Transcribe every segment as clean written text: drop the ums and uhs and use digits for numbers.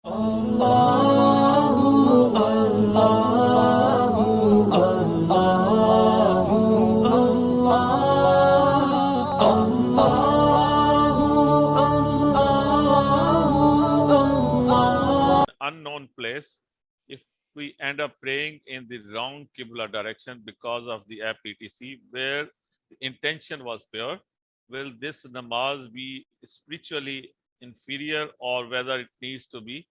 Unknown place, if we end up praying in the wrong Qibla direction because of the app etc, where the intention was pure, will this namaz be spiritually inferior, or whether it needs to be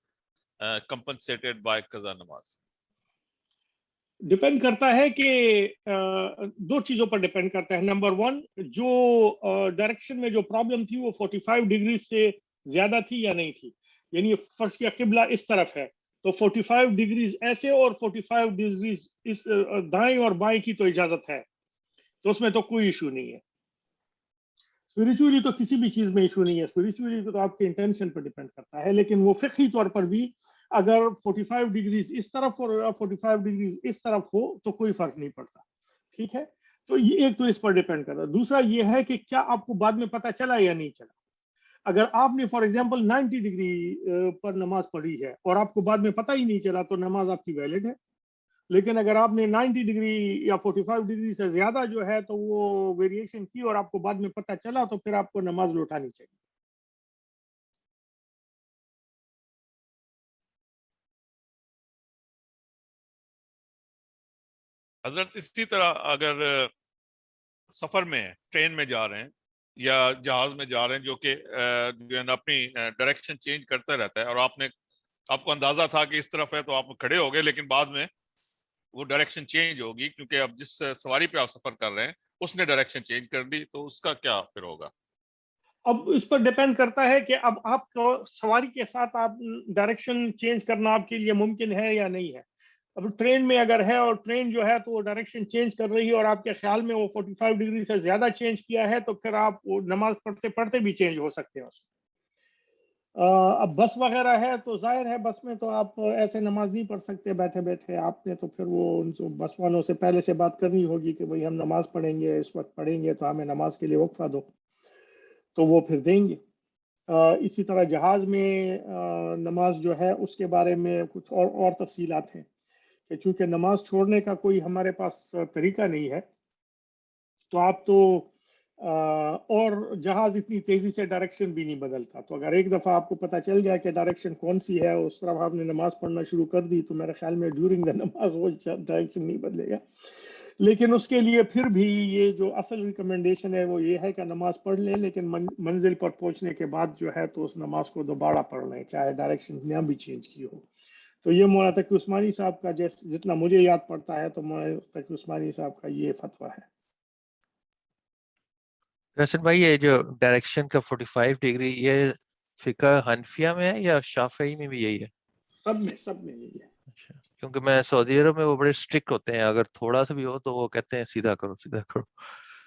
compensated by qaza namaz? Depend करता है कि दो चीजों पर depend करता है. Number one, जो direction में जो प्रॉब्लम थी वो 45 डिग्री से ज्यादा थी या नहीं थी. यानी फर्स्ट किया किबला इस तरफ है तो 45 डिग्रीज ऐसे और 45 डिग्रीज इस दाएं और बाएं की तो इजाजत है, तो उसमें तो कोई इशू नहीं है. स्पिरिचुअली तो किसी भी चीज में इशू नहीं है. स्पिरिचुअली तो आपके इंटेंशन पर डिपेंड करता है, लेकिन वो फिक्री तौर पर भी अगर 45 डिग्रीज इस तरफ और 45 डिग्रीज इस तरफ हो तो कोई फर्क नहीं पड़ता. ठीक है, तो ये एक तो इस पर डिपेंड करता है. दूसरा ये है कि क्या आपको बाद में पता चला या नहीं चला. अगर आपने फॉर एग्जांपल 90 डिग्री पर नमाज पढ़ी है और आपको बाद में पता ही नहीं चला तो नमाज आपकी वैलिड है. लेकिन अगर आपने 90 डिग्री या 45 डिग्री से ज्यादा जो है तो वो वेरिएशन की और आपको बाद में पता चला तो फिर आपको नमाज लौटानी चाहिए. हजरत इसी तरह अगर सफर में ट्रेन में जा रहे हैं या जहाज में जा रहे हैं जो कि जो है ना अपनी डायरेक्शन चेंज करता रहता है, और आपको अंदाजा था कि इस तरफ है तो आप खड़े हो गए, लेकिन बाद में वो डायरेक्शन चेंज होगी क्योंकि अब जिस सवारी पे आप सफर कर रहे हैं उसने डायरेक्शन चेंज कर दी, तो उसका क्या फिर होगा? अब इस पर डिपेंड करता है कि अब आपको सवारी के साथ आप डायरेक्शन चेंज करना आपके लिए मुमकिन है या नहीं है. अब ट्रेन में अगर है और ट्रेन जो है तो वो डायरेक्शन चेंज कर रही है और आपके ख्याल में वो 45 डिग्री से ज्यादा चेंज किया है, तो फिर आप वो नमाज पढ़ते पढ़ते भी चेंज हो सकते हैं उसमें. अब बस वगैरह है तो जाहिर है बस में तो आप ऐसे नमाज नहीं पढ़ सकते बैठे बैठे. आपने तो फिर वो उनसे बस वालों से पहले से बात करनी होगी कि भाई हम नमाज पढ़ेंगे, इस वक्त पढ़ेंगे तो हमें नमाज के लिए वक्फा दो, तो वो फिर देंगे. इसी तरह जहाज में नमाज जो है उसके बारे में कुछ और तफसीलात हैं कि चूंकि नमाज छोड़ने का कोई हमारे पास तरीका नहीं है, तो आप तो और जहाज इतनी तेजी से डायरेक्शन भी नहीं बदलता. तो अगर एक दफा आपको पता चल गया कि डायरेक्शन कौन सी है, उस तरफ आपने नमाज पढ़ना शुरू कर दी, तो मेरे ख्याल में ड्यूरिंग द नमाज वो डायरेक्शन नहीं बदलेगा. लेकिन उसके लिए फिर भी ये जो असल रिकमेंडेशन है वो ये है कि नमाज पढ़ लें, लेकिन मंजिल पर पहुंचने के बाद जो है तो उस नमाज को दोबारा पढ़ लें चाहे डायरेक्शन ना भी चेंज की हो. तो ये मौलाना तकी उस्मानी साहब का जितना मुझे याद पड़ता है तो मौलाना तकी उस्मानी साहब का ये फतवा है. हसन भाई, ये जो डायरेक्शन का 45 डिग्री ये फिका हनफिया में है या शाफई में भी यही है? सब में यही है. अच्छा, क्योंकि मैं सऊदी अरब में वो बड़े स्ट्रिक्ट होते हैं, अगर थोड़ा सा भी हो तो वो कहते हैं सीधा करो सीधा करो.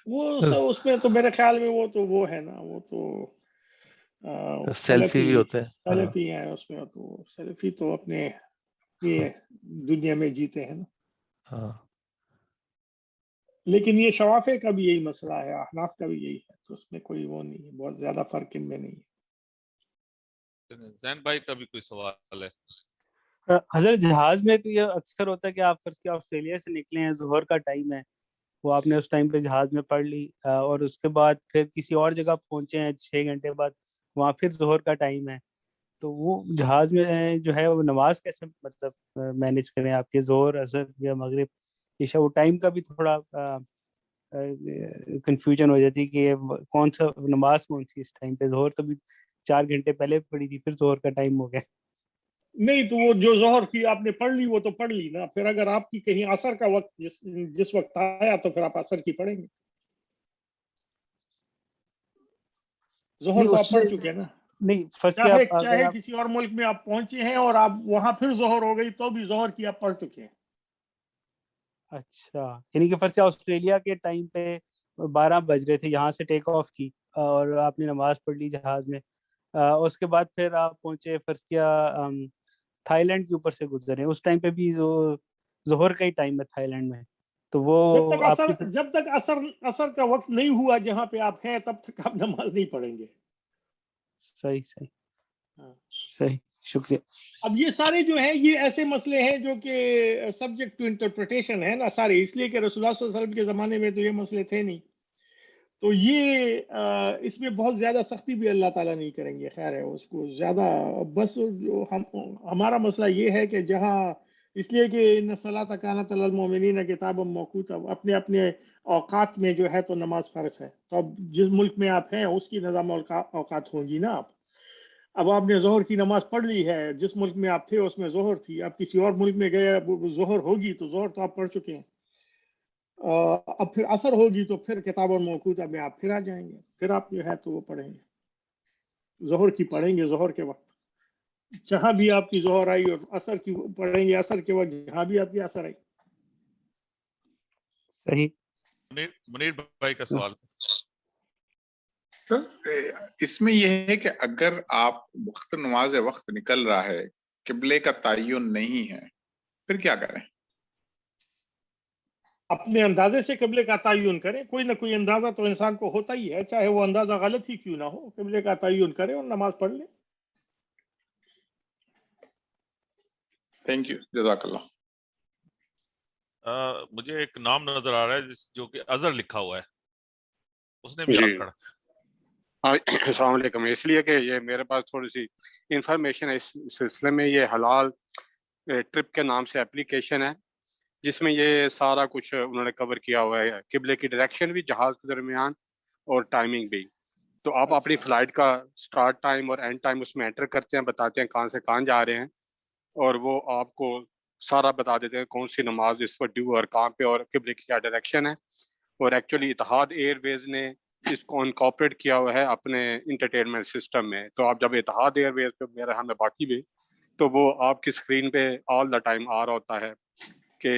वो सब उसमें तो मेरे ख्याल में वो है ना, वो तो सेल्फी भी होते हैं. सलफी है उसमें. तो सलफी तो अपने ये दुनिया में जीते हैं ना. हाँ, लेकिन ये शवाफे का भी यही मसला है, अहनाफ का भी यही है, तो उसमें कोई वो नहीं है, बहुत ज्यादा फर्क इनमें नहीं है. जैन भाई का भी कोई सवाल है? हजरत जहाज में तो ये अक्सर होता है कि आप फर्ज के ऑस्ट्रेलिया से निकले हैं, जोहर का टाइम है, वो आपने उस टाइम पे जहाज में पढ़ ली, और उसके बाद फिर किसी और जगह पहुंचे हैं 6 घंटे बाद, वहाँ फिर जोहर का टाइम है, तो वो जहाज में जो है वो नमाज कैसे मतलब मैनेज करें आपके जोहर असर या मगरिब ईशा, वो टाइम का भी थोड़ा कंफ्यूजन हो जाती है कि ये कौन सा नमाज कौन सी इस टाइम पे. जोहर तो भी 4 घंटे पहले पढ़ी थी, फिर जोहर का टाइम हो गया. नहीं, तो वो जो जोहर की आपने पढ़ ली वो तो पढ़ ली ना. फिर अगर आपकी कहीं असर का वक्त जिस वक्त आया तो फिर आप असर की पढ़ेंगे. जोहर तो आप पढ़ चुके हैं ना. नहीं, फर्स्ट चाहे किसी और मुल्क में आप पहुंचे हैं और आप वहां फिर जोहर हो गई तो भी जोहर की आप पढ़ चुके हैं. अच्छा, यानी कि फर्स्ट से ऑस्ट्रेलिया के टाइम पे 12 बज रहे थे, यहाँ से टेक ऑफ की और आपने नमाज पढ़ ली जहाज में, उसके बाद फिर आप पहुंचे फर्स्ट किया थाईलैंड के ऊपर से गुजरे, उस टाइम पे भी जो जोहर का ही टाइम है थाईलैंड में, तो वो जब तक असर का वक्त नहीं हुआ जहाँ पे आप हैं तब तक आप नमाज नहीं पढ़ेंगे. सही सही. हाँ. सही, شکریہ. اب یہ سارے جو ہیں یہ ایسے مسئلے ہیں جو کہ سبجیکٹ ٹو انٹرپریٹیشن ہے نا سارے, اس لیے کہ رسول اللہ صلی اللہ علیہ وسلم کے زمانے میں تو یہ مسئلے تھے نہیں, تو یہ اس میں بہت زیادہ سختی بھی اللہ تعالیٰ نہیں کریں گے. خیر ہے اس کو زیادہ, بس جو ہمارا مسئلہ یہ ہے کہ جہاں, اس لیے کہ ان الصلاۃ کانت علی المؤمنین کتابا موقوتا, اپنے اپنے اوقات میں جو ہے تو نماز فرض ہے. تو اب جس ملک میں آپ ہیں اس کی نظام اوقات ہوں گی نا. اب آپ نے ظہر کی نماز پڑھ لی ہے, جس ملک میں آپ تھے اس میں ظہر تھی, اب کسی اور ملک میں گئے ظہر ہوگی تو ظہر تو آپ پڑھ چکے ہیں. اب پھر عصر ہوگی تو پھر کتاب اور موقوتا میں آپ پھر آ جائیں گے, پھر آپ جو ہے تو وہ پڑھیں گے, ظہر کی پڑھیں گے ظہر کے وقت جہاں بھی آپ کی ظہر آئی, اور عصر کی پڑھیں گے عصر کے وقت جہاں بھی آپ کی عصر آئی. صحیح. منیر بھائی کا سوال. اس میں یہ ہے کہ اگر آپ وقت نماز وقت نکل رہا ہے, قبلے کا تعین نہیں ہے, پھر کیا کریں؟ اپنے اندازے سے قبلے کا تعین کریں, کوئی نہ کوئی اندازہ تو انسان کو ہوتا ہی ہے, چاہے وہ اندازہ غلط ہی کیوں نہ ہو, قبلے کا تعین کریں اور نماز پڑھ لیں. تھینک یو, جزاک اللہ. مجھے ایک نام نظر آ رہا ہے جو کہ اظہر لکھا ہوا ہے, اس نے بھی ہاتھ کھڑا. ہاں السلام علیکم. اس لیے کہ یہ میرے پاس تھوڑی سی انفارمیشن ہے اس سلسلے میں. یہ حلال ٹرپ کے نام سے اپلیکیشن ہے جس میں یہ سارا کچھ انہوں نے کور کیا ہوا ہے, قبلے کی ڈائریکشن بھی, جہاز کے درمیان, اور ٹائمنگ بھی. تو آپ اپنی فلائٹ کا سٹارٹ ٹائم اور اینڈ ٹائم اس میں انٹر کرتے ہیں, بتاتے ہیں کہاں سے کہاں جا رہے ہیں, اور وہ آپ کو سارا بتا دیتے ہیں کون سی نماز اس وقت ڈیو اور کہاں پہ, اور قبلے کی کیا ڈائریکشن ہے. اور ایکچولی اتحاد ایئر ویز نے اس کو انکارپوریٹ کیا ہوا ہے اپنے انٹرٹینمنٹ سسٹم میں. تو آپ جب اتحاد ایئر ویز پہ میرے ہاں میں باقی بھی, تو وہ آپ کی اسکرین پہ آل دا ٹائم آ رہا ہوتا ہے کہ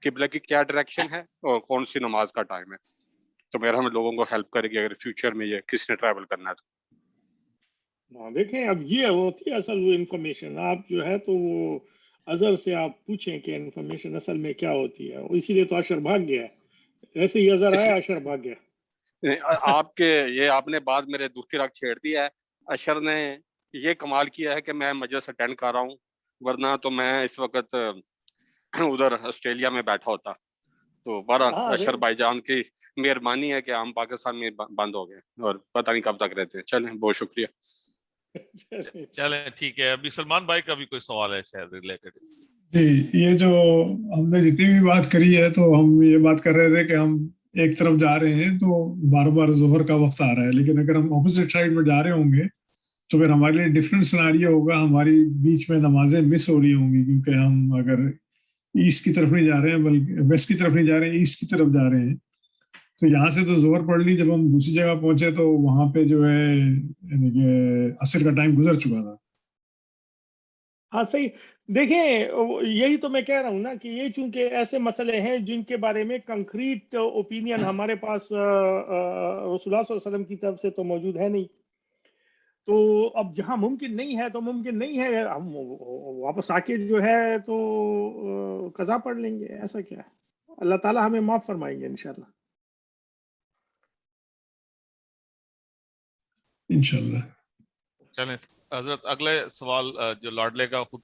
قبلہ کی کیا ڈائریکشن ہے اور کون سی نماز کا ٹائم ہے. تو میرا ہم لوگوں کو ہیلپ کرے گی اگر فیوچر میں یہ کسی نے ٹریول کرنا ہے تو. دیکھیں اب یہ ہوتی ہے اصل وہ انفارمیشن, آپ جو ہے تو وہ اظہر سے آپ پوچھیں کہ انفارمیشن اصل میں کیا ہوتی ہے, اسی لیے تو اشر بھاگ گیا, ایسے ہی اظہر آیا اشر بھاگ گیا. آپ کے یہ آپ نے بات میرے دوسری رات چھیڑ دی ہے. اشر نے یہ کمال کیا ہے کہ میں مجلس اٹینڈ کر رہا ہوں, ورنہ تو میں اس وقت ادھر آسٹریلیا میں بیٹھا ہوتا. تو بہرحال اشر بھائی جان کی مہربانی ہے کہ ہم پاکستان میں بند ہو گئے اور پتہ نہیں کب تک رہتے ہیں. چلیں, بہت شکریہ. چلیں ٹھیک ہے. ابھی سلمان بھائی کا بھی کوئی سوال ہے شاید ریلیٹڈ. جی, یہ جو ہم نے جتنی بھی بات کری ہے تو ہم یہ بات کر رہے تھے کہ ہم ایک طرف جا رہے ہیں تو بار بار ظہر کا وقت آ رہا ہے, لیکن اگر ہم اپوزٹ سائڈ میں جا رہے ہوں گے تو پھر ہمارے لیے ڈفرینٹ سیناریو ہوگا, ہماری بیچ میں نمازیں مس ہو رہی ہوں گی, کیونکہ ہم اگر ایسٹ کی طرف نہیں جا رہے ہیں بلکہ ویسٹ کی طرف نہیں جا رہے ہیں, ایسٹ کی طرف جا رہے ہیں. تو یہاں سے تو ظہر پڑھ لی, جب ہم دوسری جگہ پہنچے تو وہاں پہ جو ہے یعنی کہ عصر کا ٹائم گزر چکا تھا. ہاں صحیح. دیکھیں یہی تو میں کہہ رہا ہوں نا کہ یہ چونکہ ایسے مسئلے ہیں جن کے بارے میں کنکریٹ اوپینین ہمارے پاس رسول اللہ صلی اللہ علیہ وسلم کی طرف سے تو موجود ہے نہیں, تو اب جہاں ممکن نہیں ہے تو ممکن نہیں ہے, ہم واپس آ کے جو ہے تو قضا پڑھ لیں گے. ایسا کیا ہے, اللہ تعالیٰ ہمیں معاف فرمائیں گے انشاءاللہ. انشاءاللہ. چلیں حضرت, اگلے سوال جو لاڈلے کا خود